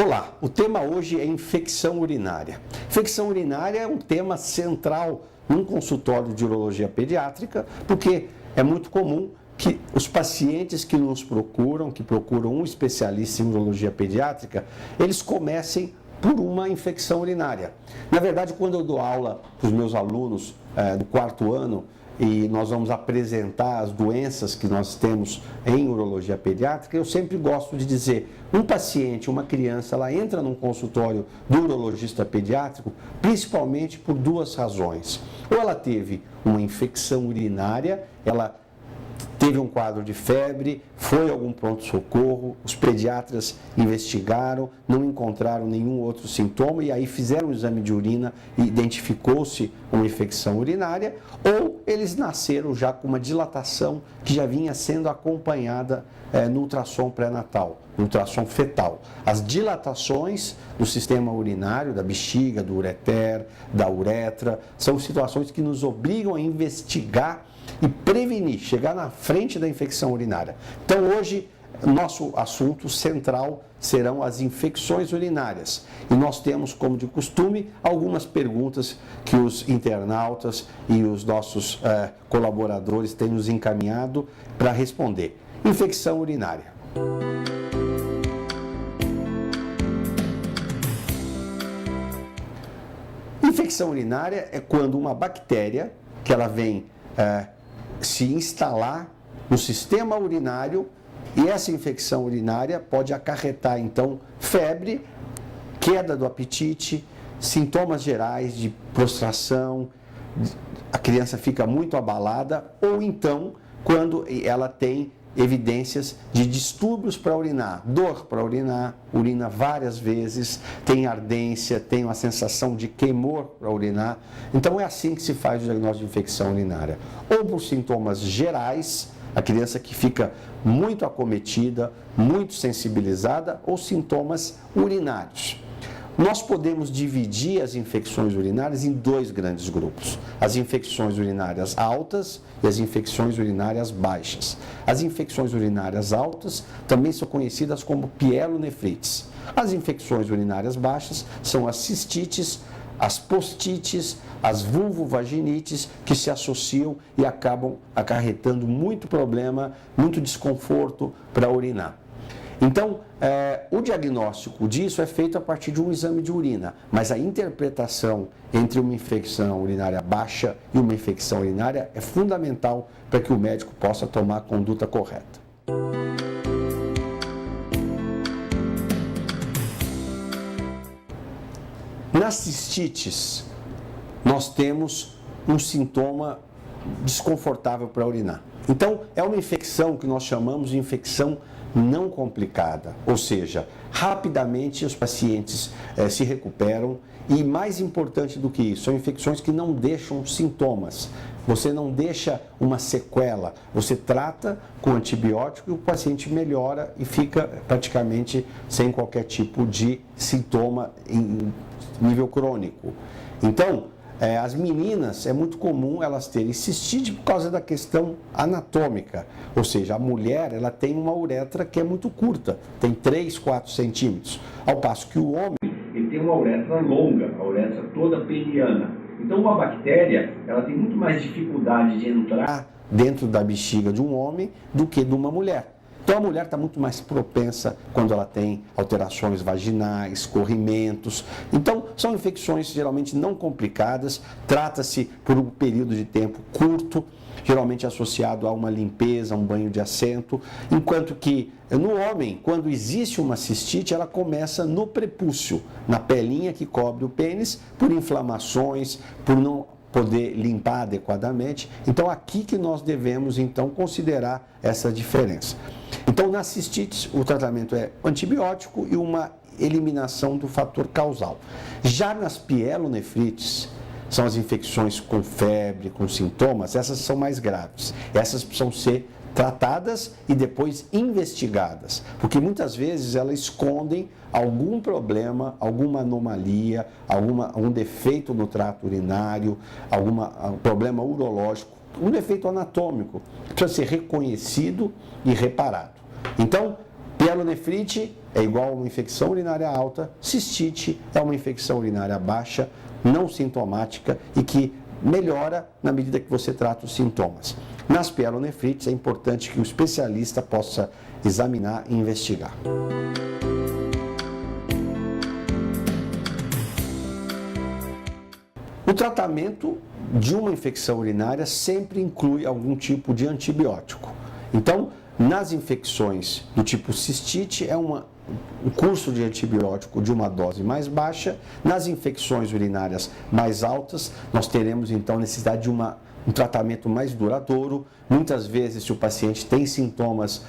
Olá, o tema hoje é infecção urinária. Infecção urinária é um tema central num consultório de urologia pediátrica, porque é muito comum que os pacientes que nos procuram, que procuram um especialista em urologia pediátrica, eles comecem por uma infecção urinária. Na verdade, quando eu dou aula para os meus alunos do quarto ano, e nós vamos apresentar as doenças que nós temos em urologia pediátrica, eu sempre gosto de dizer, um paciente, uma criança, ela entra num consultório do urologista pediátrico, principalmente por duas razões. Ou ela teve uma infecção urinária, ela teve um quadro de febre, foi a algum pronto-socorro, os pediatras investigaram, não encontraram nenhum outro sintoma e aí fizeram um exame de urina e identificou-se uma infecção urinária, ou eles nasceram já com uma dilatação que já vinha sendo acompanhada no ultrassom pré-natal, no ultrassom fetal. As dilatações do sistema urinário, da bexiga, do ureter, da uretra, são situações que nos obrigam a investigar e prevenir, chegar na frente da infecção urinária. Então hoje, nosso assunto central serão as infecções urinárias. E nós temos, como de costume, algumas perguntas que os internautas e os nossos colaboradores têm nos encaminhado para responder. Infecção urinária. Infecção urinária é quando uma bactéria, que ela vem se instalar no sistema urinário e essa infecção urinária pode acarretar, então, febre, queda do apetite, sintomas gerais de prostração, a criança fica muito abalada, ou então, quando ela tem evidências de distúrbios para urinar, dor para urinar, urina várias vezes, tem ardência, tem uma sensação de queimor para urinar. Então é assim que se faz o diagnóstico de infecção urinária. Ou por sintomas gerais, a criança que fica muito acometida, muito sensibilizada, ou sintomas urinários. Nós podemos dividir as infecções urinárias em dois grandes grupos. As infecções urinárias altas e as infecções urinárias baixas. As infecções urinárias altas também são conhecidas como pielonefrites. As infecções urinárias baixas são as cistites, as postites, as vulvovaginites, que se associam e acabam acarretando muito problema, muito desconforto para urinar. Então, o diagnóstico disso é feito a partir de um exame de urina, mas a interpretação entre uma infecção urinária baixa e uma infecção urinária é fundamental para que o médico possa tomar a conduta correta. Nas cistites, nós temos um sintoma desconfortável para urinar. Então, é uma infecção que nós chamamos de infecção não complicada, ou seja, rapidamente os pacientes se recuperam e, mais importante do que isso, são infecções que não deixam sintomas, você não deixa uma sequela, você trata com antibiótico e o paciente melhora e fica praticamente sem qualquer tipo de sintoma em nível crônico. Então, as meninas, é muito comum elas terem cistite por causa da questão anatômica, ou seja, a mulher ela tem uma uretra que é muito curta, tem 3, 4 centímetros, ao passo que o homem ele tem uma uretra longa, a uretra toda peniana. Então uma bactéria ela tem muito mais dificuldade de entrar dentro da bexiga de um homem do que de uma mulher. Então a mulher está muito mais propensa quando ela tem alterações vaginais, corrimentos. Então são infecções geralmente não complicadas, trata-se por um período de tempo curto, geralmente associado a uma limpeza, um banho de assento, enquanto que no homem, quando existe uma cistite, ela começa no prepúcio, na pelinha que cobre o pênis, por inflamações, por não poder limpar adequadamente. Então aqui que nós devemos então considerar essa diferença. Então nas cistites o tratamento é antibiótico e uma eliminação do fator causal. Já nas pielonefrites, são as infecções com febre, com sintomas, essas são mais graves. Essas precisam ser tratadas e depois investigadas, porque muitas vezes elas escondem algum problema, alguma anomalia, algum defeito no trato urinário, algum problema urológico, um defeito anatômico, que precisa ser reconhecido e reparado. Então, Pielonefrite é igual a uma infecção urinária alta, cistite é uma infecção urinária baixa, não sintomática e que melhora na medida que você trata os sintomas. Nas pielonefrites é importante que o especialista possa examinar e investigar. O tratamento de uma infecção urinária sempre inclui algum tipo de antibiótico. Então, nas infecções do tipo cistite, um curso de antibiótico de uma dose mais baixa. Nas infecções urinárias mais altas, nós teremos então necessidade de um tratamento mais duradouro. Muitas vezes, se o paciente tem sintomas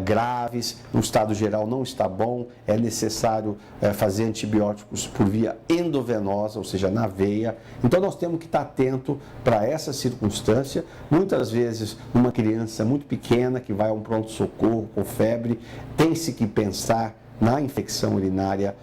graves, o estado geral não está bom, é necessário fazer antibióticos por via endovenosa, ou seja, na veia. Então, nós temos que estar atento para essa circunstância. Muitas vezes, uma criança muito pequena que vai a um pronto-socorro com febre, tem-se que pensar na infecção urinária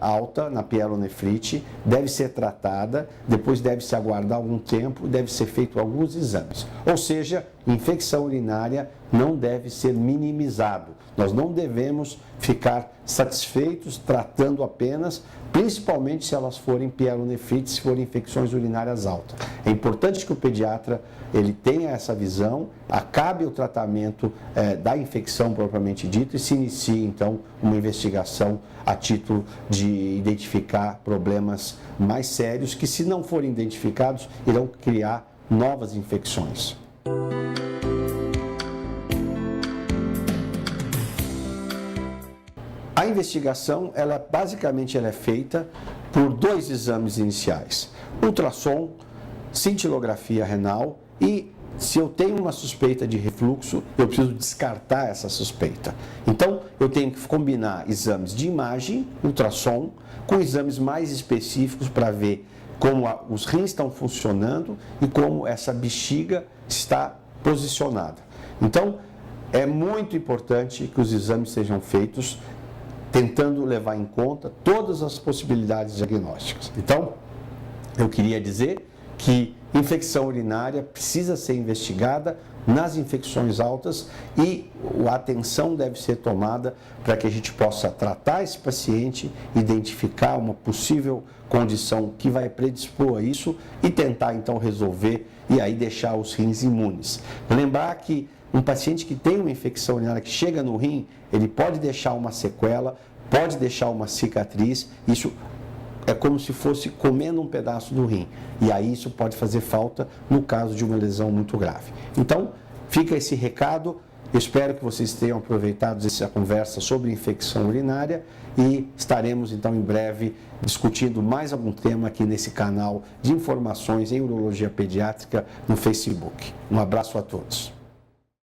alta, na pielonefrite, deve ser tratada, depois deve-se aguardar algum tempo, deve ser feito alguns exames. Ou seja, infecção urinária não deve ser minimizado. Nós não devemos ficar satisfeitos tratando apenas, principalmente se elas forem pielonefrites, se forem infecções urinárias altas. É importante que o pediatra ele tenha essa visão, acabe o tratamento da infecção propriamente dito e se inicie então uma investigação a título de identificar problemas mais sérios que, se não forem identificados, irão criar novas infecções. A investigação, basicamente é feita por 2 exames iniciais: ultrassom, cintilografia renal e, se eu tenho uma suspeita de refluxo, eu preciso descartar essa suspeita. Então, eu tenho que combinar exames de imagem, ultrassom, com exames mais específicos para ver como os rins estão funcionando e como essa bexiga está posicionada. Então, é muito importante que os exames sejam feitos tentando levar em conta todas as possibilidades diagnósticas. Então, eu queria dizer que infecção urinária precisa ser investigada nas infecções altas e a atenção deve ser tomada para que a gente possa tratar esse paciente, identificar uma possível condição que vai predispor a isso e tentar então resolver e aí deixar os rins imunes. Lembrar que um paciente que tem uma infecção urinária que chega no rim, ele pode deixar uma sequela, pode deixar uma cicatriz, isso é como se fosse comendo um pedaço do rim. E aí isso pode fazer falta no caso de uma lesão muito grave. Então, fica esse recado. Eu espero que vocês tenham aproveitado essa conversa sobre infecção urinária e estaremos então em breve discutindo mais algum tema aqui nesse canal de informações em urologia pediátrica no Facebook. Um abraço a todos.